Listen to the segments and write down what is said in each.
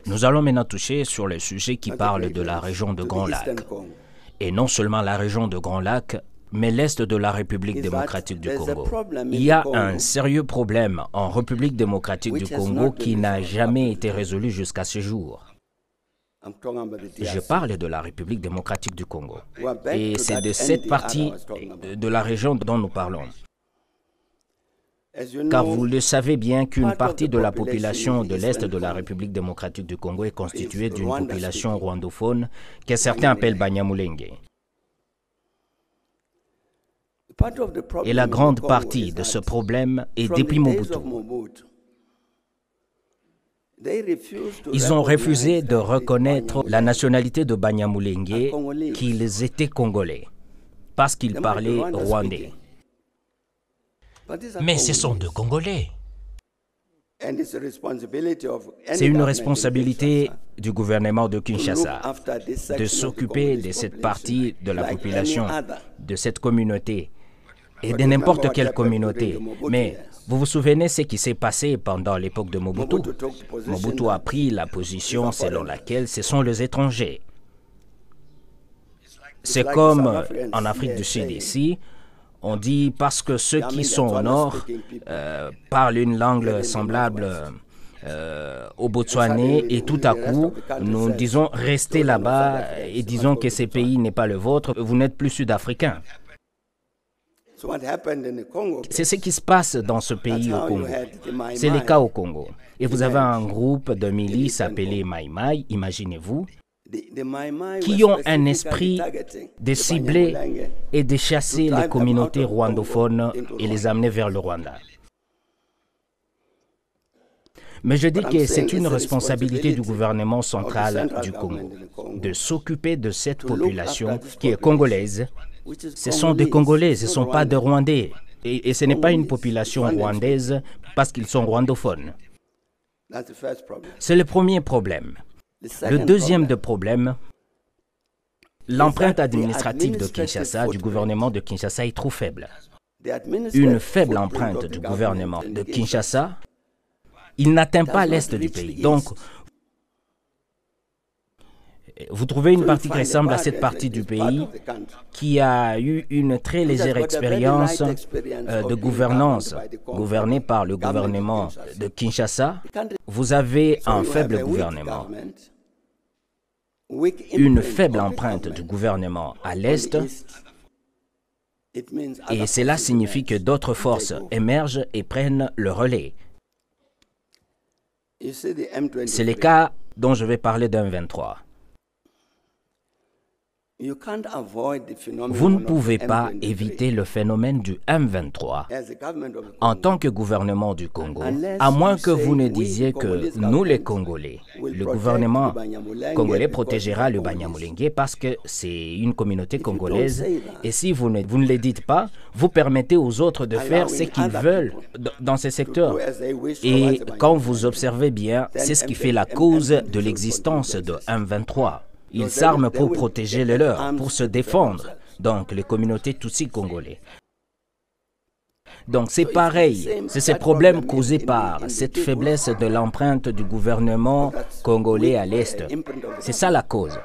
Nous allons maintenant toucher sur le sujet qui parle de la région de Grand Lac. Et non seulement la région de Grand Lac, mais l'Est de la République démocratique du Congo. Il y a un sérieux problème en République démocratique du Congo qui n'a jamais été résolu jusqu'à ce jour. Je parle de la République démocratique du Congo. Et c'est de cette partie de la région dont nous parlons. Car vous le savez bien qu'une partie de la population de l'Est de la République démocratique du Congo est constituée d'une population rwandophone que certains appellent Banyamulenge. Et la grande partie de ce problème est depuis Mobutu. Ils ont refusé de reconnaître la nationalité de Banyamulenge, qu'ils étaient congolais, parce qu'ils parlaient rwandais. Mais ce sont deux Congolais. C'est une responsabilité du gouvernement de Kinshasa de s'occuper de cette partie de la population, de cette communauté, et de n'importe quelle communauté. Mais vous vous souvenez ce qui s'est passé pendant l'époque de Mobutu? Mobutu a pris la position selon laquelle ce sont les étrangers. C'est comme en Afrique du Sud ici, on dit parce que ceux qui sont au nord parlent une langue semblable au Botswanais et tout à coup, nous disons restez là-bas et disons que ce pays n'est pas le vôtre, vous n'êtes plus sud-africain. C'est ce qui se passe dans ce pays au Congo. C'est le cas au Congo. Et vous avez un groupe de milices appelé Mai Mai, imaginez-vous, qui ont un esprit de cibler et de chasser les communautés rwandophones et les amener vers le Rwanda. Mais je dis que c'est une responsabilité du gouvernement central du Congo de s'occuper de cette population qui est congolaise. Ce sont des Congolais, ce ne sont pas des Rwandais. Et ce n'est pas une population rwandaise parce qu'ils sont rwandophones. C'est le premier problème. Le deuxième problème, l'empreinte administrative de Kinshasa, du gouvernement de Kinshasa, est trop faible. Une faible empreinte du gouvernement de Kinshasa, il n'atteint pas l'est du pays. Donc, vous trouvez une partie qui ressemble à cette partie du pays qui a eu une très légère expérience de gouvernance, gouvernée par le gouvernement de Kinshasa. Vous avez un faible gouvernement, une faible empreinte du gouvernement à l'est, et cela signifie que d'autres forces émergent et prennent le relais. C'est le cas dont je vais parler d'un M23. Vous ne pouvez pas éviter le phénomène du M23 en tant que gouvernement du Congo, à moins que vous ne disiez que nous les Congolais, le gouvernement congolais protégera le Banyamulenge parce que c'est une communauté congolaise et si vous ne le dites pas, vous permettez aux autres de faire ce qu'ils veulent dans ces secteurs. Et quand vous observez bien, c'est ce qui fait la cause de l'existence de M23. Ils s'arment pour protéger les leurs, pour se défendre, donc les communautés Tutsi congolais. Donc c'est pareil, c'est ces problèmes causés par cette faiblesse de l'empreinte du gouvernement congolais à l'est. C'est ça la cause.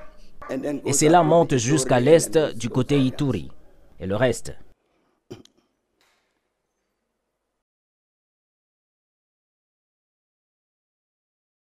Et cela monte jusqu'à l'est du côté Ituri et le reste.